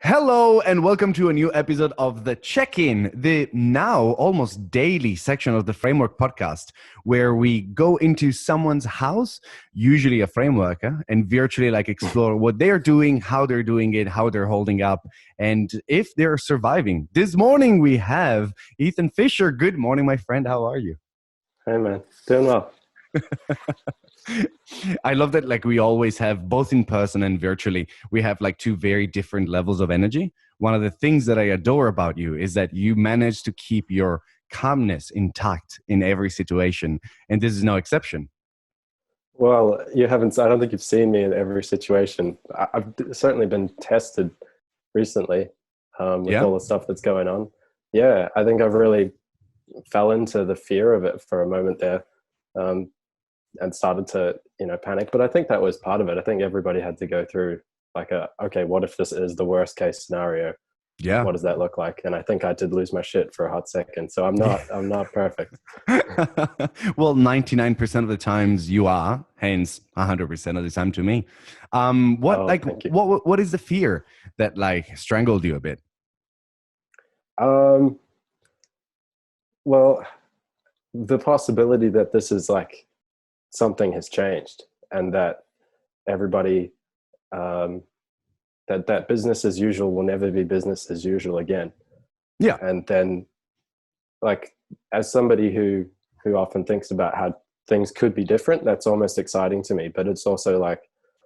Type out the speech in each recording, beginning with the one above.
Hello and welcome to a new episode of The Check-In, the now almost daily section of the Framework podcast, where we go into someone's house, usually a frameworker, and virtually explore what they're doing, how they're doing it, how they're holding up, and if they're surviving. This morning we have Ethan Fisher. Good morning, my friend. How are you? Hey man, doing well. I love that we always have, both in person and virtually, we have two very different levels of energy. One of the things that I adore about you is that you manage to keep your calmness intact in every situation, and this is no exception. Well, you haven't, I don't think you've seen me in every situation. I've certainly been tested recently with Yeah. all the stuff that's going on. Yeah, I think I've really fell into the fear of it for a moment there, and started to, panic. But I think that was part of it. I think everybody had to go through okay, what if this is the worst case scenario? Yeah. What does that look like? And I think I did lose my shit for a hot second. So I'm not perfect. Well, 99% of the times you are, hence 100% of the time to me. Thank you. What is the fear that strangled you a bit? Well, the possibility that this is something has changed, and that everybody, that business as usual will never be business as usual again. Yeah. And then, as somebody who often thinks about how things could be different, that's almost exciting to me. But it's also well,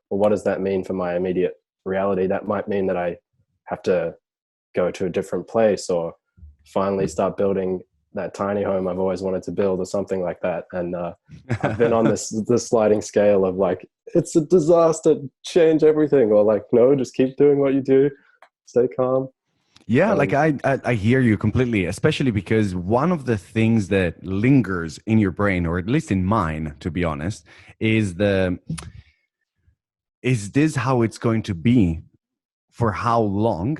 what does that mean for my immediate reality? That might mean that I have to go to a different place, or finally start building that tiny home I've always wanted to build, or something like that. And I've been on this sliding scale of it's a disaster, change everything, or no, just keep doing what you do, stay calm. Yeah, I hear you completely, especially because one of the things that lingers in your brain, or at least in mine, to be honest, is this how it's going to be? For how long?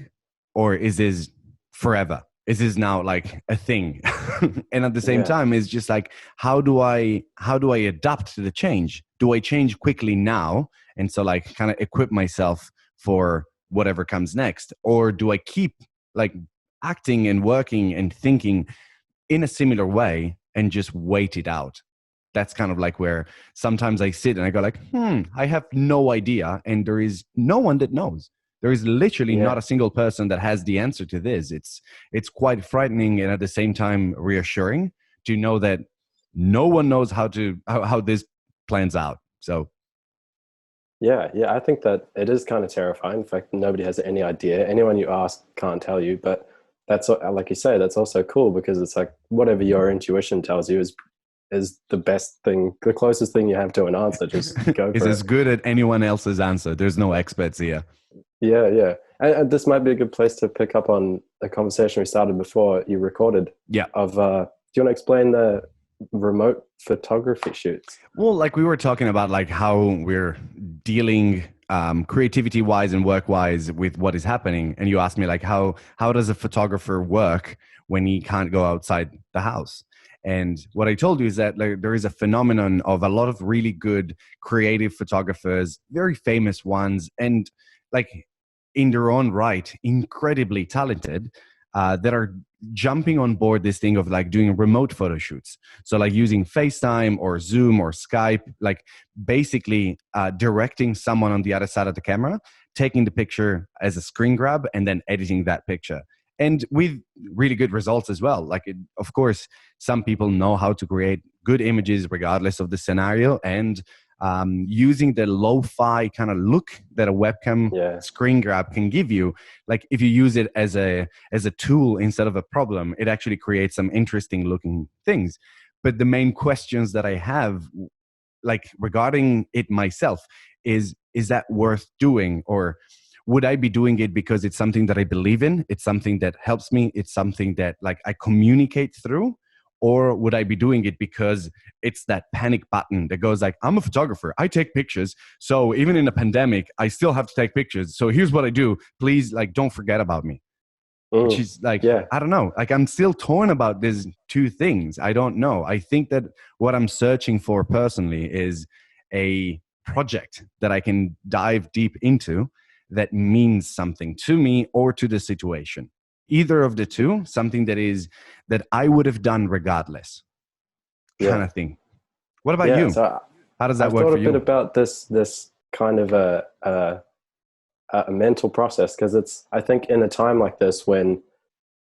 Or is this forever? Is this now a thing? And at the same time, it's just how do I adapt to the change? Do I change quickly now? And so kind of equip myself for whatever comes next? Or do I keep acting and working and thinking in a similar way and just wait it out? That's kind of where sometimes I sit and I go I have no idea. And there is no one that knows. There is literally not a single person that has the answer to this. It's quite frightening, and at the same time reassuring to know that no one knows how this plans out. So yeah, I think that it is kind of terrifying. In fact, nobody has any idea. Anyone you ask can't tell you. But that's, like you say, that's also cool, because it's whatever your intuition tells you is the best thing, the closest thing you have to an answer. Just go for is it. as good as anyone else's answer. There's no experts here. Yeah. And this might be a good place to pick up on the conversation we started before you recorded. Yeah. Do you want to explain the remote photography shoots? Well, we were talking about how we're dealing creativity wise and work wise with what is happening. And you asked me how does a photographer work when he can't go outside the house? And what I told you is that there is a phenomenon of a lot of really good creative photographers, very famous ones, and in their own right, incredibly talented, that are jumping on board this thing of doing remote photo shoots. So using FaceTime or Zoom or Skype, basically directing someone on the other side of the camera, taking the picture as a screen grab, and then editing that picture. And with really good results as well. Of course, some people know how to create good images regardless of the scenario, and using the lo-fi kind of look that a webcam screen grab can give you, if you use it as a tool instead of a problem, it actually creates some interesting looking things. But the main questions that I have regarding it myself is that worth doing? Or would I be doing it because it's something that I believe in? It's something that helps me. It's something that I communicate through. Or would I be doing it because it's that panic button that goes I'm a photographer, I take pictures. So even in a pandemic, I still have to take pictures. So here's what I do. Please, don't forget about me. Which is I don't know. I'm still torn about these two things. I don't know. I think that what I'm searching for personally is a project that I can dive deep into that means something to me or to the situation. Either of the two, something that I would have done regardless, kind Yeah. of thing. What about Yeah. you? So How does that I've work thought for a bit you? about this kind of a mental process, because it's, I think in a time like this when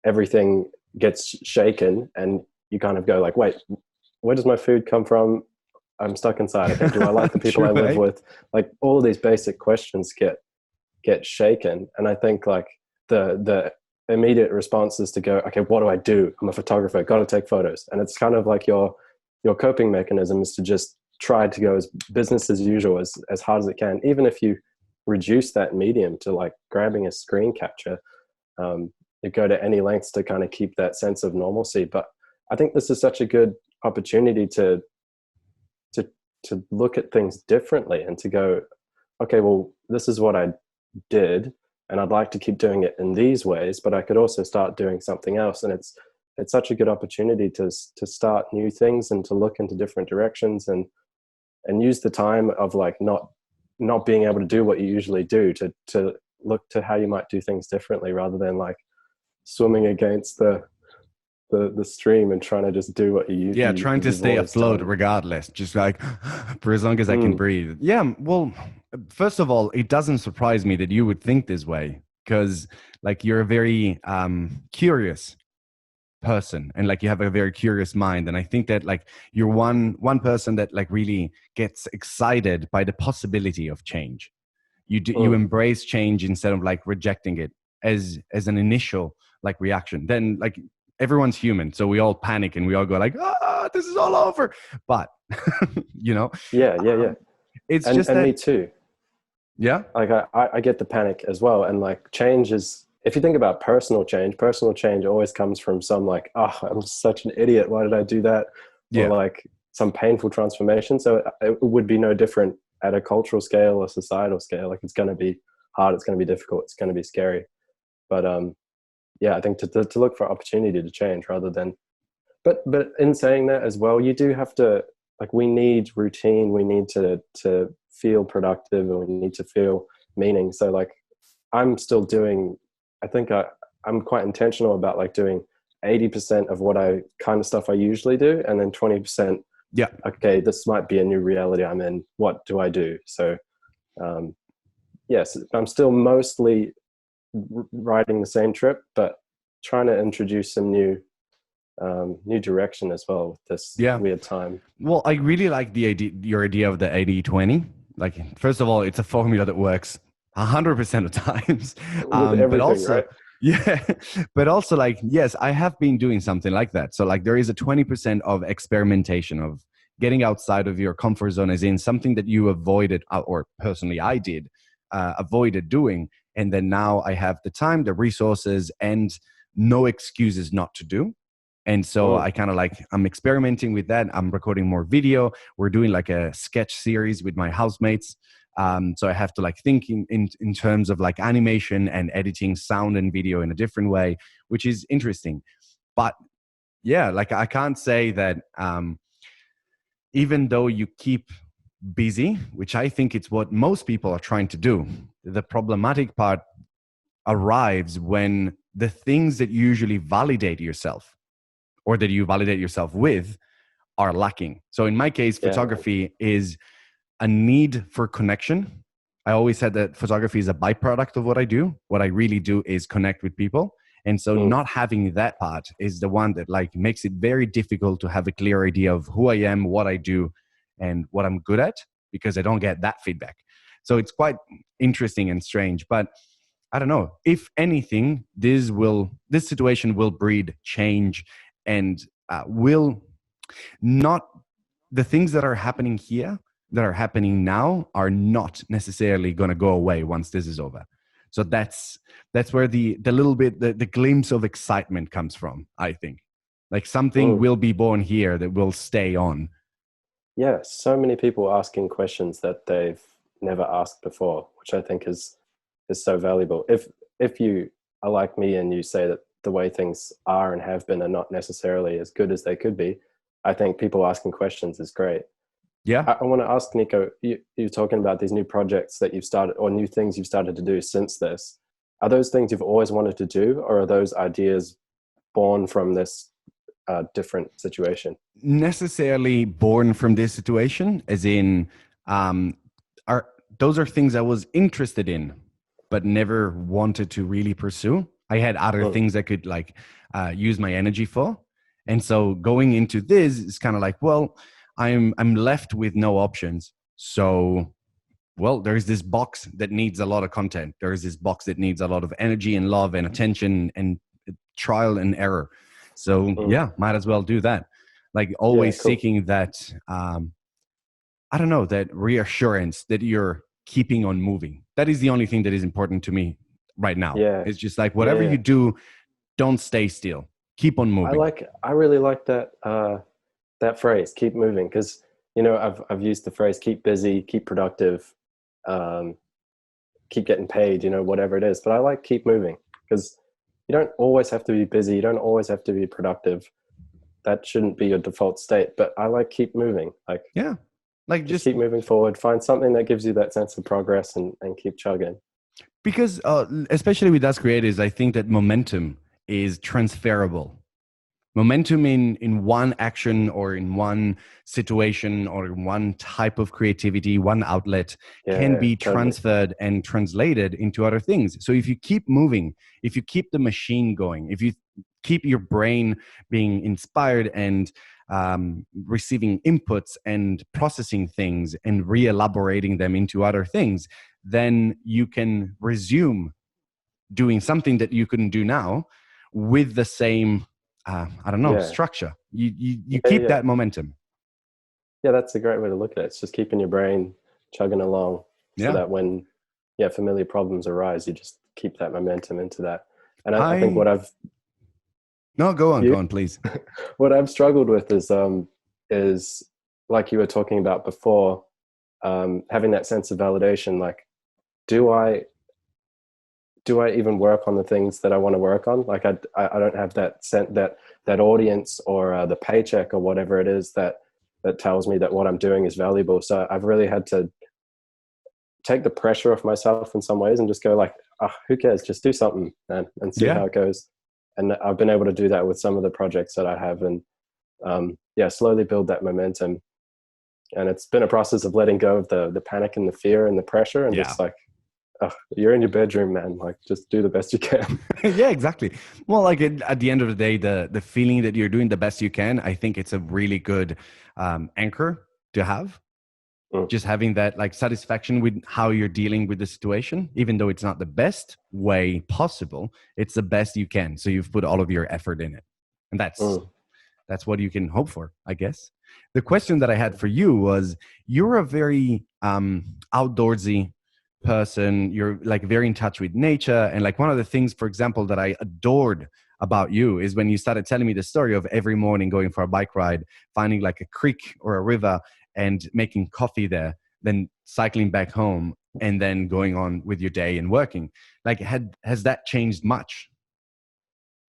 everything gets shaken and you kind of go like, wait, where does my food come from? I'm stuck inside. Okay, do I like the people I True, live eh? with? Like all of these basic questions get shaken, and I think like the immediate response is to go, okay, what do I do? I'm a photographer, got to take photos, and it's kind of like your coping mechanism is to just try to go as business as usual, as hard as it can, even if you reduce that medium to like grabbing a screen capture. You go to any lengths to kind of keep that sense of normalcy. But I think this is such a good opportunity to to look at things differently and to go, okay, well, this is what I did, and I'd like to keep doing it in these ways, but I could also start doing something else. And it's such a good opportunity to start new things and to look into different directions, and use the time of like not being able to do what you usually do to look to how you might do things differently, rather than like swimming against the stream and trying to just do what Yeah, trying to you've stay always afloat done. regardless, just like for as long as I can Mm, breathe. Yeah, well, first of all, it doesn't surprise me that you would think this way because like you're a very curious person and like you have a very curious mind, and I think that like you're one person that like really gets excited by the possibility of change. You mm. embrace change instead of like rejecting it as an initial like reaction. Then like everyone's human, so we all panic and we all go like, ah, this is all over. But you know, Yeah, yeah, yeah. it's and just and that. me too. Yeah, Like I get the panic as well, and like change is, if you think about personal change always comes from some like, oh, I'm such an idiot, why did I do that? Or yeah, like some painful transformation. So it would be no different at a cultural scale or societal scale. Like it's going to be hard, it's going to be difficult, it's going to be scary. But yeah, I think to look for opportunity to change rather than, but in saying that as well, you do have to, like, we need routine, we need to feel productive, and we need to feel meaning. So like I'm still doing, I think I'm quite intentional about like doing 80% of what I kind of stuff I usually do, and then 20%, yeah. okay, this might be a new reality I'm in, what do I do? So um yes, I'm still mostly riding the same trip, but trying to introduce some new direction as well with this Yeah. weird time. Well, I really like the idea, your idea of the 80-20. Like, first of all, it's a formula that works 100% of times. With But everything, also, right? yeah, but also, like, yes, I have been doing something like that. So, like, there is a 20% of experimentation, of getting outside of your comfort zone, as in something that you avoided, or personally, I did, avoided doing. And then now I have the time, the resources, and no excuses not to do. And so Mm. I kind of like, I'm experimenting with that. I'm recording more video. We're doing like a sketch series with my housemates. So I have to like think in terms of like animation and editing sound and video in a different way, which is interesting. But yeah, like I can't say that even though you keep busy, which I think it's what most people are trying to do, the problematic part arrives when the things that usually validate yourself or that you validate yourself with are lacking. So in my case, Yeah, man. photography is a need for connection. I always said that photography is a byproduct of what I do. What I really do is connect with people. And so Mm. not having that part is the one that like makes it very difficult to have a clear idea of who I am, what I do, and what I'm good at, because I don't get that feedback. So it's quite interesting and strange. But I don't know. If anything, this situation will breed change and will not, the things that are happening here, that are happening now, are not necessarily going to go away once this is over. So that's where the little bit, the glimpse of excitement comes from, I think. Like something Mm. will be born here that will stay on. Yeah, so many people asking questions that they've never asked before, which I think is so valuable. If you are like me and you say that the way things are and have been are not necessarily as good as they could be, I think people asking questions is great. Yeah. I want to ask Nico, you're talking about these new projects that you've started or new things you've started to do since this. Are those things you've always wanted to do, or are those ideas born from this different situation? Necessarily born from this situation, as in, um, are those are things I was interested in, but never wanted to really pursue. I had other Mm, things I could like use my energy for, and so going into this is kind of like, well, I'm left with no options. So, well, there's this box that needs a lot of content. There's this box that needs a lot of energy and love and attention and trial and error. So mm. yeah, might as well do that. Like Yeah, always cool. seeking that, I don't know, that reassurance that you're keeping on moving. That is the only thing that is important to me right now. Yeah, It's just like yeah, whatever yeah. you do, don't stay still. Keep on moving. I really like that that phrase, keep moving, because I've used the phrase keep busy, keep productive, um, keep getting paid, whatever it is. But I like keep moving because you don't always have to be busy, you don't always have to be productive. That shouldn't be your default state. But I like keep moving, like Yeah. Like just just keep moving forward, find something that gives you that sense of progress and keep chugging. because, especially with us creators, I think that momentum is transferable. Momentum in one action or in one situation or in one type of creativity, one outlet can Yeah, be totally. transferred and translated into other things. So if you keep moving, if you keep the machine going, if you keep your brain being inspired and receiving inputs and processing things and re-elaborating them into other things, then you can resume doing something that you couldn't do now with the same I don't know, Yeah, structure. You yeah, keep yeah. that momentum. Yeah, that's a great way to look at it. It's just keeping your brain chugging along so Yeah. that when familiar problems arise, you just keep that momentum into that. And I think I No, go you on, please. what I've struggled with is like you were talking about before, having that sense of validation. Like, do I do I even work on the things that I want to work on? Like, I don't have that audience or the paycheck or whatever it is that tells me that what I'm doing is valuable. So I've really had to take the pressure off myself in some ways and just go like, oh, who cares? Just do something, man, and see Yeah. how it goes. And I've been able to do that with some of the projects that I have, and yeah, slowly build that momentum. And it's been a process of letting go of the panic and the fear and the pressure, and Yeah. just like, oh, you're in your bedroom, man. Like, just do the best you can. Yeah, exactly. Well, like at the end of the day, the feeling that you're doing the best you can, I think it's a really good anchor to have. Mm, Just having that like satisfaction with how you're dealing with the situation, even though it's not the best way possible, it's the best you can. So you've put all of your effort in it, and mm. that's what you can hope for, I guess. The question that I had for you was, you're a very outdoorsy person. You're like very in touch with nature. And like one of the things, for example, that I adored about you is when you started telling me the story of every morning going for a bike ride, finding like a creek or a river and making coffee there, then cycling back home and then going on with your day and working. Like, has that changed much?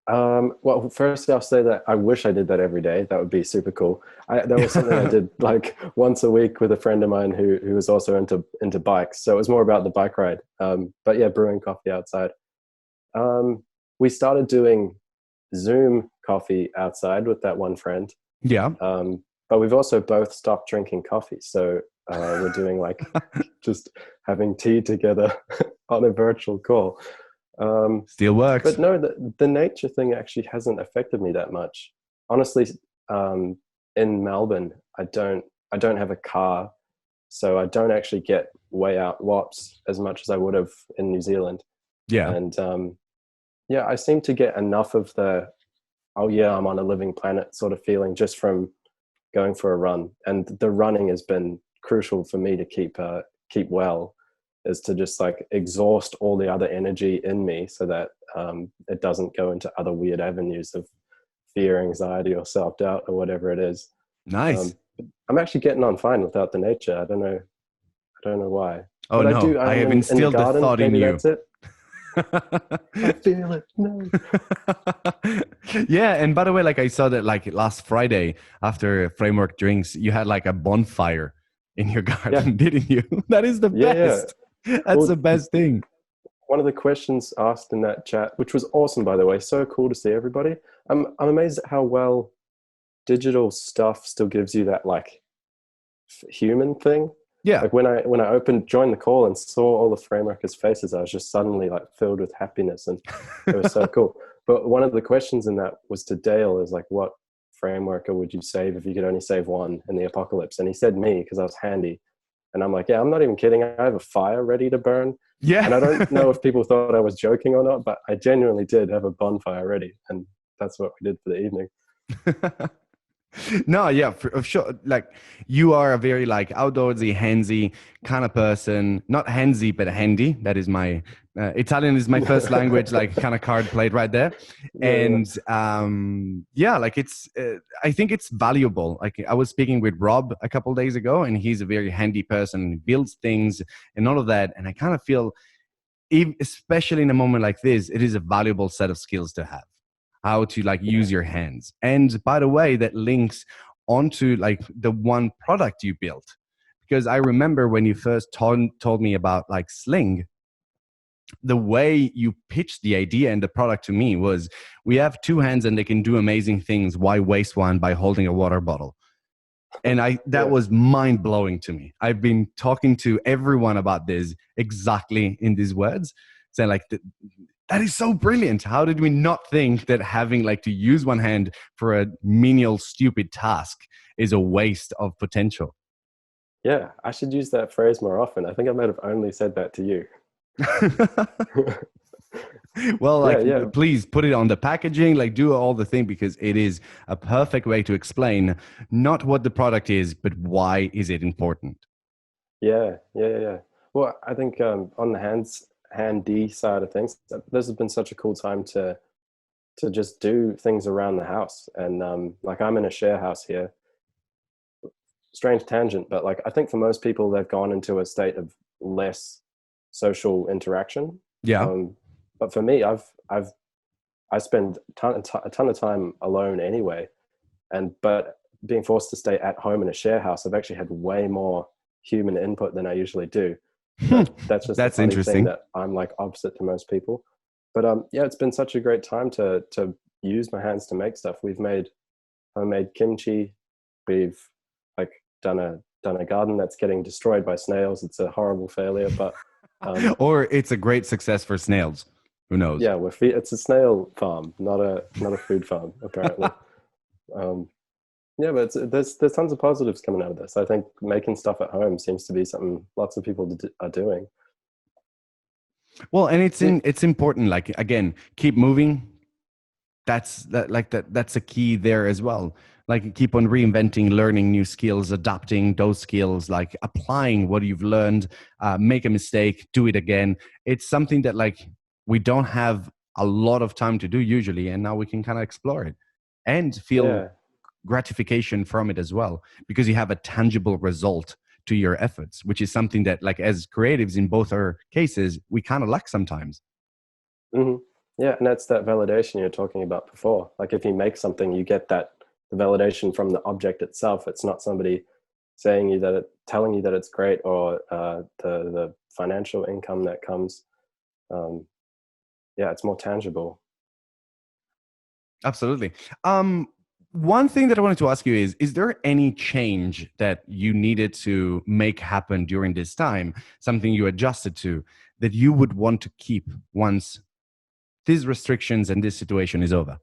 Well, firstly, I'll say that I wish I did that every day. That would be super cool. That was something I did like once a week with a friend of mine who was also into bikes. So it was more about the bike ride. But yeah, brewing coffee outside. Um, we started doing Zoom coffee outside with that one friend. Yeah. But we've also both stopped drinking coffee. So we're doing like just having tea together on a virtual call. Still But works. no, the nature thing actually hasn't affected me that much. Honestly, um, in Melbourne, I don't have a car, so I don't actually get way out wops as much as I would have in New Zealand. Yeah. And yeah, I seem to get enough of the oh yeah, I'm on a living planet sort of feeling just from going for a run. And the running has been crucial for me to keep well, is to just like exhaust all the other energy in me so that it doesn't go into other weird avenues of fear, anxiety, or self doubt, or whatever it is. Nice. Um, I'm actually getting on fine without the nature. I don't know why, Oh but I no, do. I have In the instilled the garden. thought in Maybe you. that's it. I feel it. No. Yeah, and by the way, like I saw that like last Friday after Framework Drinks, you had like a bonfire. in your Yeah, garden, didn't you? That is the yeah, yeah. best. That's Well, the best thing. one of the questions asked in that chat, which was awesome, by the way, so cool to see everybody. I'm amazed at how well digital stuff still gives you that like human thing. Yeah. Like when I joined the call and saw all the frameworkers' faces, I was just suddenly like filled with happiness, and it was so cool. But one of the questions in that was to Dale, is like, what frameworker would you save if you could only save one in the apocalypse? And he said me, because I was handy. And I'm like, yeah, I'm not even kidding. I have a fire ready to burn. Yeah. And I don't know if people thought I was joking or not, but I genuinely did have a bonfire ready. And that's what we did for the evening. No, yeah, for sure. Like you are a very like outdoorsy, handsy kind of person. Not handsy, but handy. That is my Italian is my first language. Like kind of card played right there. Yeah, And yeah, like it's. I think it's valuable. Like I was speaking with Rob a couple days ago, and he's a very handy person. He builds things and all of that. And I kind of feel, especially in a moment like this, it is a valuable set of skills to have, how to like yeah, use your hands. And by the way, that links onto like the one product you built, because I remember when you first told me about like Sling, the way you pitched the idea and the product to me was, we have two hands and they can do amazing things, why waste one by holding a water bottle? And that yeah, was mind blowing to me. I've been talking to everyone about this exactly in these words, saying like, that is so brilliant. How did we not think that having like to use one hand for a menial, stupid task is a waste of potential? yeah. I should use that phrase more often. I think I might have only said that to you. Well, Yeah, like, yeah, please put it on the packaging, like do all the thing, because it is a perfect way to explain not what the product is, but why is it important. yeah, yeah, yeah. Well, I think on the handy side of things, this has been such a cool time to just do things around the house. And like I'm in a share house here. Strange tangent, but like I think for most people, they've gone into a state of less social interaction. Yeah. Um, but for me, I spend a ton of time alone anyway, and but being forced to stay at home in a share house, I've actually had way more human input than I usually do. But that's just a That's funny thing, interesting. that I'm like opposite to most people. But yeah, it's been such a great time to use my hands to make stuff. We've made homemade kimchi. We've like done a garden that's getting destroyed by snails. It's a horrible failure, but Or it's a great success for snails. Who knows? yeah, it's a snail farm, not a food farm apparently. Um, yeah, but there's tons of positives coming out of this. I think making stuff at home seems to be something lots of people are doing. Well, and Yeah, it's important. Like again, keep moving. That's a key there as well. Like keep on reinventing, learning new skills, adapting those skills, like applying what you've learned. Make a mistake, do it again. It's something that like we don't have a lot of time to do usually, and now we can kind of explore it and feel yeah, gratification from it as well, because you have a tangible result to your efforts, which is something that like as creatives in both our cases we kind of lack sometimes. hmm yeah, and that's that validation you're talking about before. Like if you make something, you get that the validation from the object itself. It's not somebody telling you that it's great, or the financial income that comes. Um, yeah, it's more tangible. Absolutely. One thing that I wanted to ask you is there any change that you needed to make happen during this time, something you adjusted to, that you would want to keep once these restrictions and this situation is over?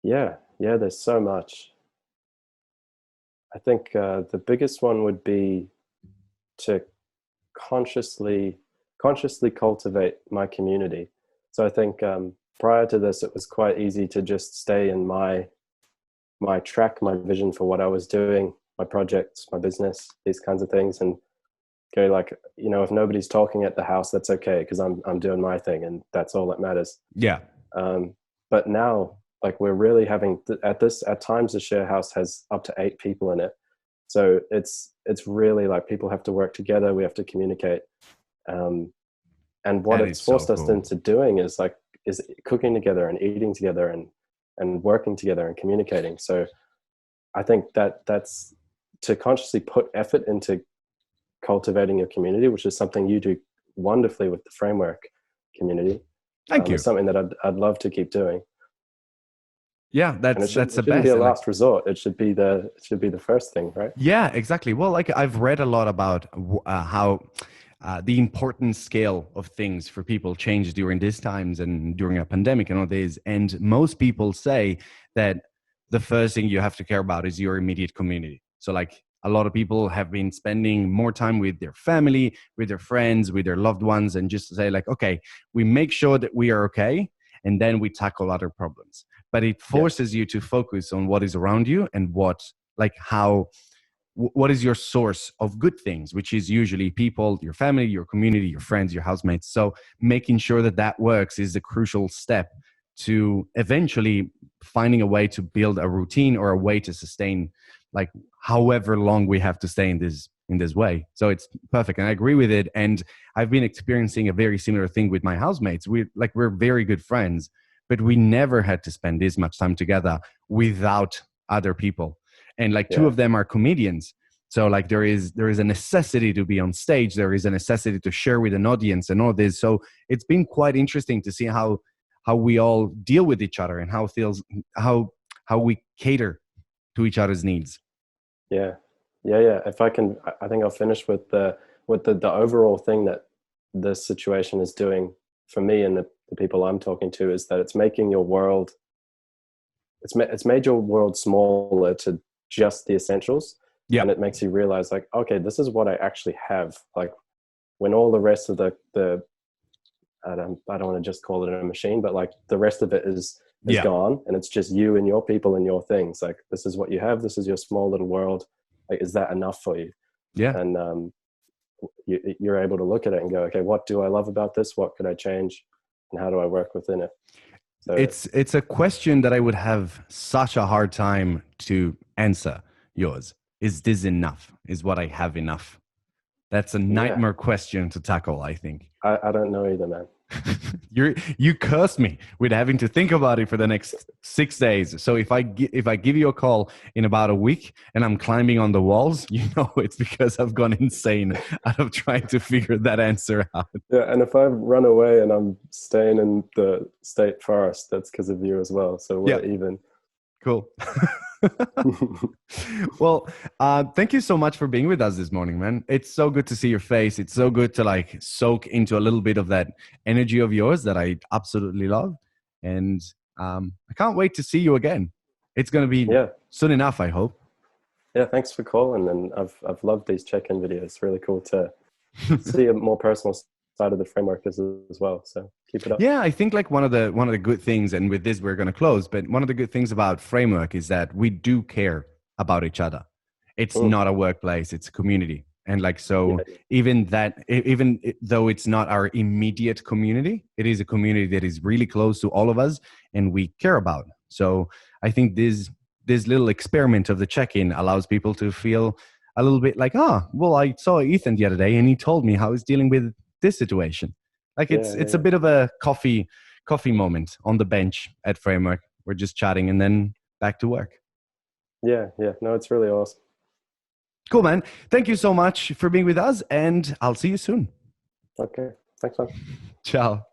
Yeah, yeah. There's so much. I think the biggest one would be to consciously consciously cultivate my community. So I think prior to this, it was quite easy to just stay in my track, my vision for what I was doing, my projects, my business, these kinds of things, and go like, if nobody's talking at the house, that's okay, because I'm doing my thing, and that's all that matters. Yeah. Um, but now, like we're really having at times the share house has up to 8 people in it, so it's really like people have to work together. We have to communicate, um, and what That is it's so forced us cool. into doing is cooking together and eating together and working together and communicating. So I think that's to consciously put effort into cultivating your community, which is something you do wonderfully with the framework community. Thank you. It's something that I'd love to keep doing. Yeah, And that's it the shouldn't be best. a And like, last resort. It should be the first thing, right? yeah, exactly. Well, like I've read a lot about how the important scale of things for people changed during these times and during a pandemic and all this. And most people say that the first thing you have to care about is your immediate community. So, like a lot of people have been spending more time with their family, with their friends, with their loved ones, and just to say, like, okay, we make sure that we are okay, and then we tackle other problems. But it Yeah, forces you to focus on what is around you and what is your source of good things, which is usually people, your family, your community, your friends, your housemates. So making sure that that works is a crucial step to eventually finding a way to build a routine or a way to sustain, like however long we have to stay in this way. So it's perfect, and I agree with it. And I've been experiencing a very similar thing with my housemates. We're very good friends, but we never had to spend this much time together without other people. And like two yeah, of them are comedians, so like there is a necessity to be on stage, there is a necessity to share with an audience and all this. So it's been quite interesting to see how we all deal with each other and how how we cater to each other's needs. yeah, yeah. If I can, I think I'll finish with the overall thing that this situation is doing for me and the people I'm talking to, is that it's making your world, it's made your world smaller to just the essentials. Yeah, And it makes you realize, like, okay, this is what I actually have. Like, when all the rest of the I don't want to just call it a machine, but like the rest of it is yeah, gone, and it's just you and your people and your things. Like, this is what you have. This is your small little world. Like, is that enough for you? yeah. And you're able to look at it and go, okay, what do I love about this? What could I change? And how do I work within it? So It's a question that I would have such a hard time to answer. Yours, is this enough? Is what I have enough? That's a yeah, nightmare question to tackle, I think. I don't know either, man. You cursed me with having to think about it for the next 6 days. So if I give you a call in about a week and I'm climbing on the walls, you know it's because I've gone insane out of trying to figure that answer out. Yeah, and if I run away and I'm staying in the state forest, that's because of you as well. So Yeah, we're even. cool. Well, thank you so much for being with us this morning, man. It's so good to see your face. It's so good to like soak into a little bit of that energy of yours that I absolutely love. And I can't wait to see you again. It's going to be Yeah, soon enough, I hope. yeah. Thanks for calling, and I've loved these check-in videos. Really cool to see a more personal side of the framework as well. So keep it up. Yeah, I think like one of the good things, and with this we're going to close, but one of the good things about framework is that we do care about each other. It's Mm, not a workplace; it's a community, and like so, yeah, though it's not our immediate community, it is a community that is really close to all of us, and we care about. So I think this little experiment of the check-in allows people to feel a little bit like, ah, well, I saw Ethan the other day, and he told me how he's dealing with this situation. Like yeah, it's a yeah, bit of a coffee moment on the bench at Framework. We're just chatting and then back to work. yeah, yeah. No, it's really awesome. Cool, man. Thank you so much for being with us, and I'll see you soon. Okay, thanks, man. Ciao.